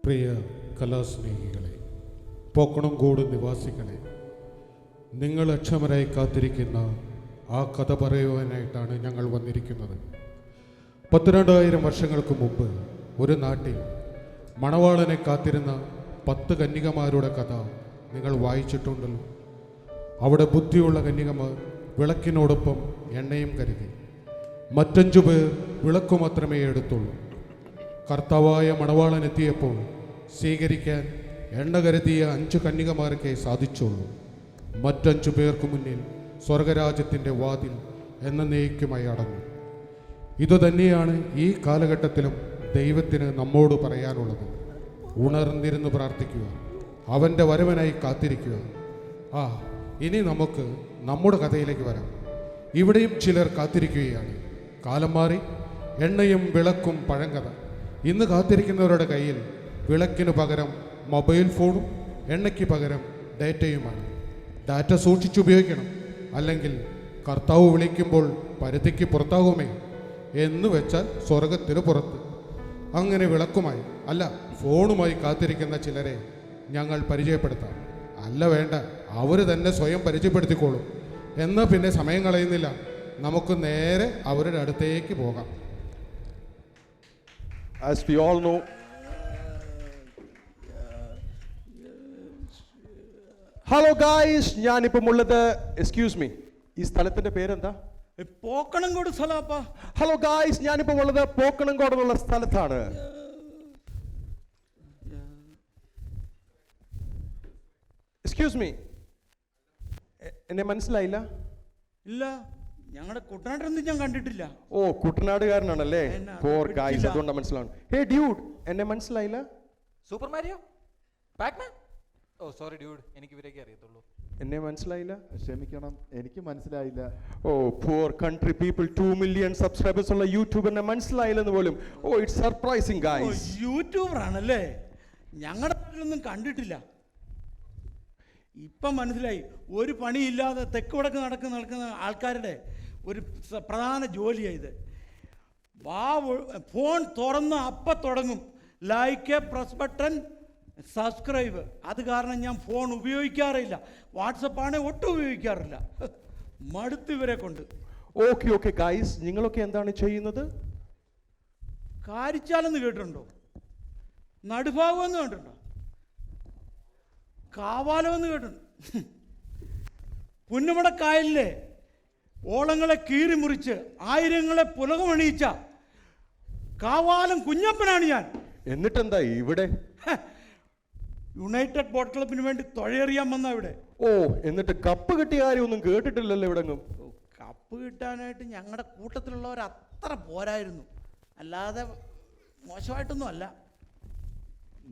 പ്രിയ കലാസ്നേഹികളെ, പോക്കണംകോട് നിവാസികളെ, നിങ്ങൾ അക്ഷമരായി കാത്തിരിക്കുന്ന ആ കഥ പറയുവാനായിട്ടാണ് ഞങ്ങൾ വന്നിരിക്കുന്നത്. 12,000 വർഷങ്ങൾക്ക് മുമ്പ് ഒരു നാട്ടിൽ മണവാളനെ കാത്തിരുന്ന 10 കന്യകമാരുടെ കഥ നിങ്ങൾ വായിച്ചിട്ടുണ്ടല്ലോ. അവിടെ ബുദ്ധിയുള്ള കന്യകമാർ വിളക്കിനോടൊപ്പം എണ്ണയും കരുതി. മറ്റഞ്ചു പേർ വിളക്കു മാത്രമേ എടുത്തുള്ളൂ. കർത്താവായ മണവാളൻ എത്തിയപ്പോൾ സ്വീകരിക്കാൻ എണ്ണ കരുതിയ 5 കന്യകമാർക്കേ സാധിച്ചുള്ളൂ. മറ്റഞ്ചു പേർക്ക് മുന്നിൽ സ്വർഗരാജ്യത്തിൻ്റെ വാതിൽ എന്നേക്കുമായി അടഞ്ഞു. ഇതുതന്നെയാണ് ഈ കാലഘട്ടത്തിലും ദൈവത്തിന് നമ്മോട് പറയാനുള്ളത്. ഉണർന്നിരുന്ന് പ്രാർത്ഥിക്കുക, അവൻ്റെ വരവനായി കാത്തിരിക്കുക. ഇനി നമുക്ക് നമ്മുടെ കഥയിലേക്ക് വരാം. ഇവിടെയും ചിലർ കാത്തിരിക്കുകയാണ്. കാലം മാറി, എണ്ണയും വിളക്കും പഴങ്കഥ. ഇന്ന് കാത്തിരിക്കുന്നവരുടെ കയ്യിൽ വിളക്കിന് പകരം മൊബൈൽ ഫോണും എണ്ണയ്ക്ക് പകരം ഡാറ്റയുമാണ്. ഡാറ്റ സൂക്ഷിച്ചുപയോഗിക്കണം, അല്ലെങ്കിൽ കർത്താവ് വിളിക്കുമ്പോൾ പരിധിക്ക് പുറത്താകുമേ എന്ന് വെച്ചാൽ സ്വർഗത്തിന് പുറത്ത്. അങ്ങനെ വിളക്കുമായി അല്ല, ഫോണുമായി കാത്തിരിക്കുന്ന ചിലരെ ഞങ്ങൾ പരിചയപ്പെടുത്താം. അല്ല, വേണ്ട, അവർ തന്നെ സ്വയം പരിചയപ്പെടുത്തിക്കോളും. എന്നാൽ പിന്നെ സമയം കളയുന്നില്ല, നമുക്ക് നേരെ അവരുടെ അടുത്തേക്ക് പോകാം. As we all know, hello guys, ഞാനിപ്പം ഉള്ളത്, എക്സ്ക്യൂസ് മീ, ഈ സ്ഥലത്തിന്റെ പേരെന്താ? പോക്കണംകോട് സ്ഥലപ്പാ. ഹലോ ഗായ്സ്, ഞാനിപ്പം ഉള്ളത് പോക്കണംകോട് എന്നുള്ള സ്ഥലത്താണ്. എക്സ്ക്യൂസ് മീ, എന്നെ മനസ്സിലായില്ല? ഇല്ല, ഞങ്ങളുടെ കുട്ടനാട്ടിലൊന്നും ഞാൻ കണ്ടിട്ടില്ല. ഓ, കുട്ടനാടുകാരനാണല്ലേ? പോർ ഗായ്സ്, അതുകൊണ്ടാണ് മനസ്സിലാവും. ഹേ ഡ്യൂഡ്, എന്നെ മനസ്സിലായില്ല? Super Mario, Pacman? Oh sorry dude, എനിക്ക് ഇവരൊക്കെ അറിയത്തുള്ളൂ. എന്നെ മനസ്സിലായില്ല? ക്ഷമിക്കണം, എനിക്ക് മനസ്സിലായില്ല. Oh, poor country people, 2 million subscribers ഉള്ള യൂട്യൂബറിനെ മനസ്സിലായില്ലെന്ന് പോലും. Oh, it's surprising guys. YouTuber ആണല്ലേ? ഞങ്ങളുടെ നാട്ടിലൊന്നും കണ്ടിട്ടില്ല. ഇപ്പം മനസ്സിലായി. ഒരു പണിയില്ലാതെ തെക്ക് വടക്ക് നടക്കുന്ന ആൾക്കാരുടെ ഒരു പ്രധാന ജോലിയായത്. ഫോൺ തുറന്ന് അപ്പം തുടങ്ങും ലൈക്ക്, പ്രസ് ബട്ടൺ, സബ്സ്ക്രൈബ്. അത് കാരണം ഞാൻ ഫോൺ ഉപയോഗിക്കാറില്ല. വാട്സപ്പാണ് ഒട്ടും ഉപയോഗിക്കാറില്ല. മടുത്ത് ഇവരെ കൊണ്ട്. ഓക്കെ ഗൈസ്, നിങ്ങളൊക്കെ എന്താണ് ചെയ്യുന്നത്? കാരിച്ചാലെന്ന് കേട്ടിട്ടുണ്ടോ? നടുഭാഗമെന്ന് കേട്ടിട്ടുണ്ടോ? കാവാലമെന്ന് കേട്ടിട്ടുണ്ട്? പുന്നമടക്കായലിലെ ഓളങ്ങളെ കീറി മുറിച്ച് ആയിരങ്ങളെ പുലകമണിയിച്ച കാവാലം കുഞ്ഞപ്പനാണ് ഞാൻ. എന്നിട്ടെന്താ ഇവിടെ? യുണൈറ്റഡ് ബോട്ട് ക്ലബിന് വേണ്ടി തുഴയെറിയാൻ വന്ന ഇവിടെ. ഓ, എന്നിട്ട് കപ്പ് കിട്ടിയ കാര്യമൊന്നും കേട്ടിട്ടില്ലല്ലോ ഇവിടെങ്ങും. കപ്പ് കിട്ടാനായിട്ട് ഞങ്ങളുടെ കൂട്ടത്തിലുള്ളവർ അത്ര പോരായിരുന്നു, അല്ലാതെ മോശമായിട്ടൊന്നും അല്ല.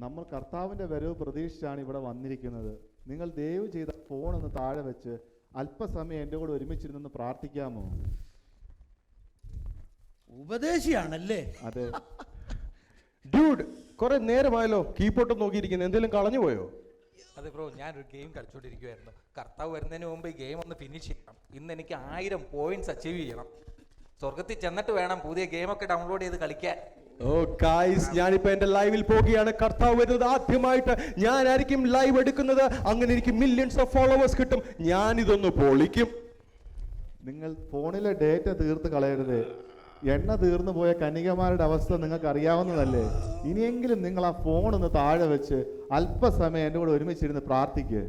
നമ്മൾ കർത്താവിൻ്റെ വരവ് പ്രതീക്ഷിച്ചാണ് ഇവിടെ വന്നിരിക്കുന്നത്. നിങ്ങൾ ദയവ് ചെയ്ത ഫോൺ ഒന്ന് താഴെ വെച്ച് അല്പസമയം എൻ്റെ കൂടെ ഒരുമിച്ചിരുന്ന് പ്രാർത്ഥിക്കാമോ? ഉപദേശിയാണല്ലേ? അതെ. ഡ്യൂഡ്, കുറെ നേരമായല്ലോ കീബോർഡ് നോക്കിയിരിക്കുന്നത്, എന്തെങ്കിലും കളഞ്ഞു പോയോ? അതെ ബ്രോ, ഞാനൊരു ഗെയിം കളിച്ചോണ്ടിരിക്കുവായിരുന്നു. കർത്താവ് വരുന്നതിന് മുമ്പ് ഈ ഗെയിം ഒന്ന് ഫിനിഷ് ചെയ്യണം. ഇന്ന് എനിക്ക് 1000 പോയിന്റ്സ് അച്ചീവ് ചെയ്യണം. സ്വർഗത്തിൽ ചെന്നിട്ട് വേണം പുതിയ ഗെയിമൊക്കെ ഡൗൺലോഡ് ചെയ്ത് കളിക്കാൻ. ഓ ഗായ്സ്, ഞാനിപ്പോ എന്റെ ലൈവിൽ പോകുകയാണ്. കർത്താവ് വരുന്നത് ആദ്യമായിട്ട് ഞാനായിരിക്കും ലൈവ് എടുക്കുന്നത്. അങ്ങനെ എനിക്ക് മില്യൺസ് ഓഫ് ഫോളോവേഴ്സ് കിട്ടും. ഞാൻ ഇതൊന്ന് പൊളിക്കും. നിങ്ങൾ ഫോണിലെ ഡേറ്റ തീർത്ത് കളയരുത്. എണ്ണ തീർന്നു പോയ കന്യകമാരുടെ അവസ്ഥ നിങ്ങൾക്ക് അറിയാവുന്നതല്ലേ? ഇനിയെങ്കിലും നിങ്ങൾ ആ ഫോൺ ഒന്ന് താഴെ വെച്ച് അല്പസമയം എൻ്റെ കൂടെ ഒരുമിച്ചിരുന്ന് പ്രാർത്ഥിക്കുക.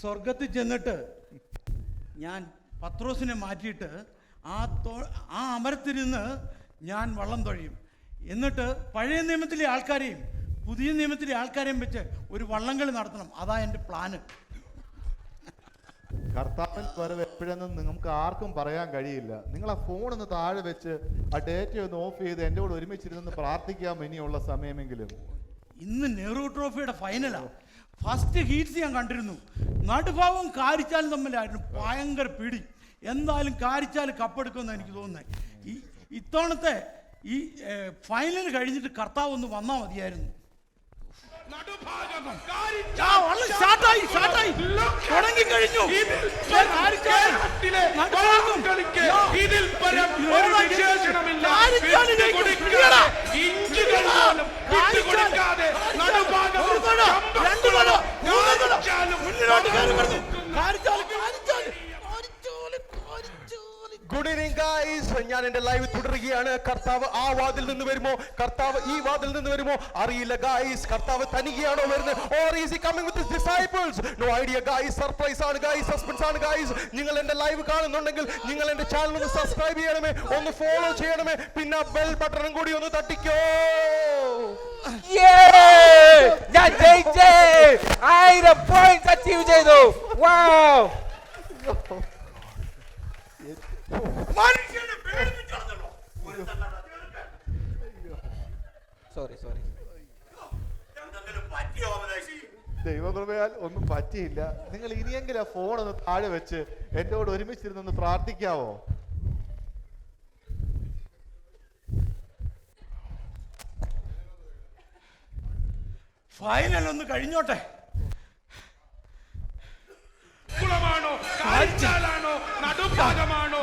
സ്വർഗത്തിൽ ചെന്നിട്ട് ഞാൻ പത്രോസിനെ മാറ്റിയിട്ട് ആ അമരത്തിരുന്ന് ഞാൻ വള്ളം തുഴയും. എന്നിട്ട് പഴയ നിയമത്തിലെ ആൾക്കാരെയും പുതിയ നിയമത്തിലെ ആൾക്കാരെയും വെച്ച് ഒരു വള്ളംകളി നടത്തണം. അതാ എൻ്റെ പ്ലാന്. കർത്താവിൻ വരവ് എപ്പോഴെന്നും നിങ്ങൾക്ക് ആർക്കും പറയാൻ കഴിയില്ല. നിങ്ങൾ ആ ഫോൺ ഒന്ന് താഴെ വെച്ച് ആ ഡേറ്റ ഒന്ന് ഓഫ് ചെയ്ത് എൻ്റെ കൂടെ ഒരുമിച്ചിരുന്ന് പ്രാർത്ഥിക്കാം ഇനിയുള്ള സമയമെങ്കിലും. ഇന്ന് നെഹ്റു ട്രോഫിയുടെ ഫൈനലാണ്. ഫസ്റ്റ് ഹീറ്റ്സ് ഞാൻ കണ്ടിരുന്നു. നടുഭാഗവും കാരിച്ചാലും തമ്മിലായിരുന്നു ഭയങ്കര പിടി. എന്തായാലും കാരിച്ചാൽ കപ്പെടുക്കുമെന്ന് എനിക്ക് തോന്നുന്നത്. ഇത്തവണത്തെ ഈ ഫൈനൽ കഴിഞ്ഞിട്ട് കർത്താവ് ഒന്ന് വന്നാൽ മതിയായിരുന്നു. സ്റ്റാർട്ടായി തുടങ്ങി കഴിഞ്ഞു. ഇതിൽ പരം ഒരു വിശേഷണമില്ല. ഇഞ്ചുകൾ വിട്ടുകൊടുക്കാതെ നടുഭാഗം ഗുഡ് ഈവനിങ് ഗൈസ്, ഞാൻ എന്റെ ലൈവ് തുടരുകയാണ്. കർത്താവ് ആ വാതിൽ നിന്ന് വരുമോ, കർത്താവ് ഈ വാതിൽ നിന്ന് വരുമോ അറിയില്ല ഗൈസ്. കർത്താവ് തനികയാണോ വരുന്നത്, or is he coming with his disciples? No idea guys. Surprise ആണ് ഗൈസ്, സസ്പെൻസ് ആണ് ഗൈസ്. നിങ്ങൾ എന്റെ ലൈവ് കാണുന്നുണ്ടെങ്കിൽ നിങ്ങൾ എന്റെ ചാനൽ ഒന്ന് സബ്സ്ക്രൈബ് ചെയ്യണമേ, ഒന്ന് ഫോളോ ചെയ്യണമേ, പിന്നെ ബെൽ ബട്ടണും കൂടി ഒന്ന് തട്ടിക്കോ. ഞാൻ ജയിച്ചേ, 1000 പോയിന്റ്സ് അച്ചീവ് ചെയ്തു. വാവ്. സോറി ദൈവകൃപയാൽ ഒന്നും പറ്റിയില്ല. നിങ്ങൾ ഇനിയെങ്കിലും ആ ഫോൺ ഒന്ന് താഴെ വെച്ച് എന്നോട് ഒരുമിച്ചിരുന്നൊന്ന് പ്രാർത്ഥിക്കാവോ? ഫൈനൽ ഒന്ന് കഴിഞ്ഞോട്ടെ. കുളമാണോ, കാഴ്ചാലാണോ, നടുഭാഗമാണോ?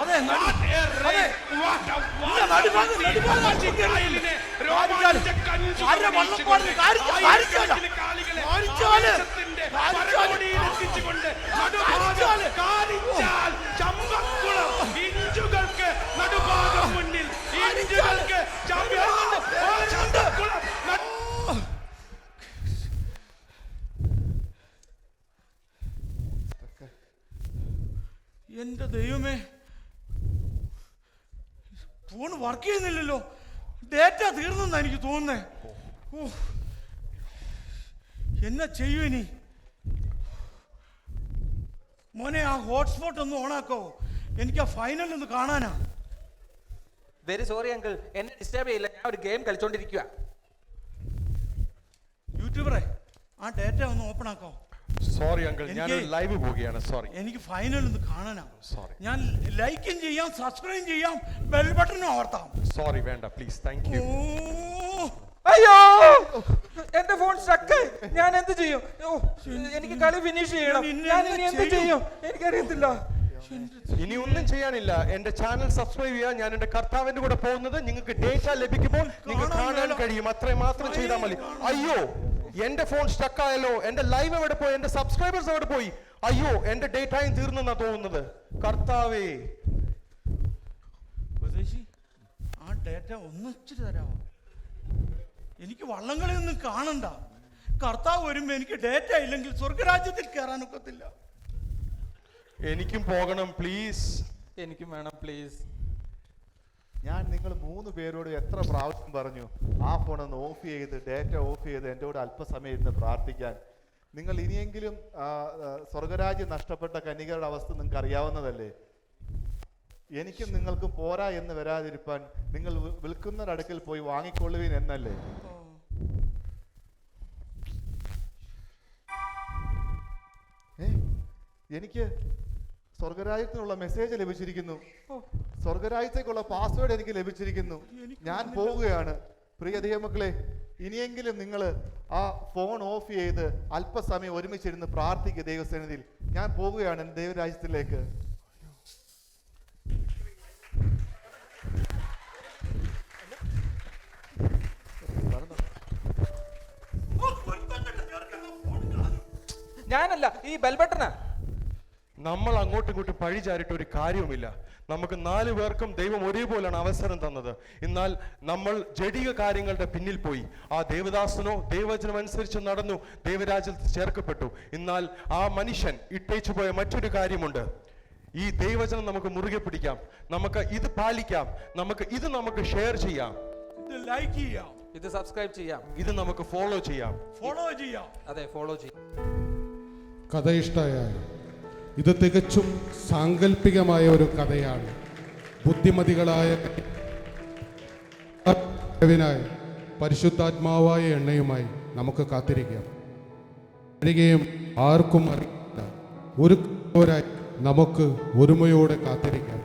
ഇഞ്ചുകൾക്ക് നടുഭാഗം മുന്നിൽ, ഇഞ്ചുകൾക്ക് എന്റെ ദൈവമേ, ഫോൺ വർക്ക് ചെയ്യുന്നില്ലല്ലോ. ഡേറ്റ തീർന്നെന്നാ എനിക്ക് തോന്നുന്നേ. എന്നാ ചെയ്യൂ ഇനി? മോനെ, ആ ഹോട്ട്സ്പോട്ട് ഒന്ന് ഓണാക്കോ, എനിക്ക് ആ ഫൈനൽ ഒന്ന് കാണാനാ. വെരി സോറി അങ്കിൾ, എന്നെ ഡിസ്റ്റർബ് ചെയ്യില്ല, ഞാൻ ഒരു ഗെയിം കളിച്ചോണ്ടിരിക്കുക. യൂട്യൂബറെ, ആ ഡേറ്റ ഒന്ന് ഓപ്പൺ ആക്കോ. സോറി അങ്കിൾ, ഞാൻ ലൈവ് പോവുകയാണ്. സോറി, എനിക്ക് ഫൈനൽ ഒന്ന് കാണാനാ. സോറി. ഞാൻ ലൈക്കും ചെയ്യാം, സബ്സ്ക്രൈബ് ചെയ്യാം, ബെൽ ബട്ടണും അമർത്താം. സോറി, വേണ്ട പ്ലീസ്, താങ്ക് യു. അയ്യോ, എന്റെ ഫോൺ സ്റ്റക്ക്. ഞാൻ എന്ത് ചെയ്യും? എനിക്ക് കളി ഫിനിഷ് ചെയ്യണം. ഞാൻ ഇനി എന്ത് ചെയ്യും? എനിക്കറിയത്തില്ല. ഇനി ഒന്നും ചെയ്യാനില്ല. എന്റെ ചാനൽ സബ്സ്ക്രൈബ് ചെയ്യാൻ ഞാൻ എന്റെ കർത്താവിന്റെ കൂടെ പോകുന്നത്. നിങ്ങൾക്ക് ഡേറ്റ ലഭിക്കുമ്പോൾ നിങ്ങൾക്ക് കാണാൻ കഴിയും. അത്രയും മാത്രം ചെയ്താൽ മതി. അയ്യോ, എന്റെ ഫോൺ സ്റ്റക്ക് ആയല്ലോ. എന്റെ ലൈവ് എവിടെ പോയി? എന്റെ സബ്സ്ക്രൈബേഴ്സ് എവിടെ പോയി? അയ്യോ, എന്റെ ഡേറ്റയും തീർന്നെന്നാ തോന്നുന്നത്. കർത്താവേ, ആ ഡേറ്റ ഒന്നിച്ചിട്ട് തരാമോ? എനിക്ക് വള്ളംകളിയൊന്നും കാണണ്ട. കർത്താവ് വരുമ്പോ എനിക്ക് ഡേറ്റ ഇല്ലെങ്കിൽ സ്വർഗരാജ്യത്തിൽ കയറാനൊക്കത്തില്ല. എനിക്കും പോകണം പ്ലീസ്. എനിക്കും വേണം പ്ലീസ്. ഞാൻ നിങ്ങൾ 3 പേരോട് എത്ര പ്രാവശ്യം പറഞ്ഞു ആ ഫോൺ ഒന്ന് ഓഫ് ചെയ്ത്, ഡേറ്റ ഓഫ് ചെയ്ത് എൻ്റെ കൂടെ അല്പസമയം ഇരുന്ന് പ്രാർത്ഥിക്കാൻ. നിങ്ങൾ ഇനിയെങ്കിലും സ്വർഗരാജ്യം നഷ്ടപ്പെട്ട കന്യകരുടെ അവസ്ഥ നിങ്ങൾക്ക് അറിയാവുന്നതല്ലേ. എനിക്കും നിങ്ങൾക്കും പോരാ എന്ന് വരാതിരിപ്പാൻ നിങ്ങൾ വിൽക്കുന്നവരുടെ അടുക്കൽ പോയി വാങ്ങിക്കൊള്ളുവീൻ എന്നല്ലേ. എനിക്ക് സ്വർഗരാജ്യത്തിനുള്ള മെസ്സേജ് ലഭിച്ചിരിക്കുന്നു. സ്വർഗരാജ്യത്തേക്കുള്ള പാസ്വേഡ് എനിക്ക് ലഭിച്ചിരിക്കുന്നു. ഞാൻ പോവുകയാണ്. പ്രിയ ദൈവമക്കളെ, ഇനിയെങ്കിലും നിങ്ങൾ ആ ഫോൺ ഓഫ് ചെയ്ത് അല്പസമയം ഒരുമിച്ചിരുന്ന് പ്രാർത്ഥിക്കുക ദൈവസന്നിധിയിൽ. ഞാൻ പോവുകയാണ് എൻ്റെ ദൈവരാജ്യത്തിലേക്ക്. ഞാനല്ല, ഈ ബെൽ ബട്ടനാ. നമ്മൾ അങ്ങോട്ടും ഇങ്ങോട്ടും പഴി ചാരിട്ട് ഒരു കാര്യവുമില്ല. നമുക്ക് 4 പേർക്കും ദൈവം ഒരേപോലെയാണ് അവസരം തന്നത്. എന്നാൽ നമ്മൾ ജഡിക കാര്യങ്ങളുടെ പിന്നിൽ പോയി. ആ ദേവദാസനോ ദൈവവചനം അനുസരിച്ച് നടന്നു, ദൈവരാജ്യത്തിൽ ചേർക്കപ്പെട്ടു. എന്നാൽ ആ മനുഷ്യൻ ഇട്ടേച്ചു പോയ മറ്റൊരു കാര്യമുണ്ട്. ഈ ദൈവവചനം നമുക്ക് മുറുകെ പിടിക്കാം, നമുക്ക് ഇത് പാലിക്കാം, നമുക്ക് ഷെയർ ചെയ്യാം, ഇത് ലൈക്ക് ചെയ്യാം, ഇത് സബ്സ്ക്രൈബ് ചെയ്യാം, ഇത് നമുക്ക് ഫോളോ ചെയ്യാം. അതെ, ഫോളോ ചെയ്യാം. കഥ ഇഷ്ടമായാൽ ഇത് തികച്ചും സാങ്കല്പികമായ ഒരു കഥയാണ്. ബുദ്ധിമതികളായ പരിശുദ്ധാത്മാവായ എണ്ണയുമായി നമുക്ക് കാത്തിരിക്കാം. വരികയും ആർക്കും അറിയില്ല ഒരു നമുക്ക് ഒരുമയോടെ കാത്തിരിക്കാം.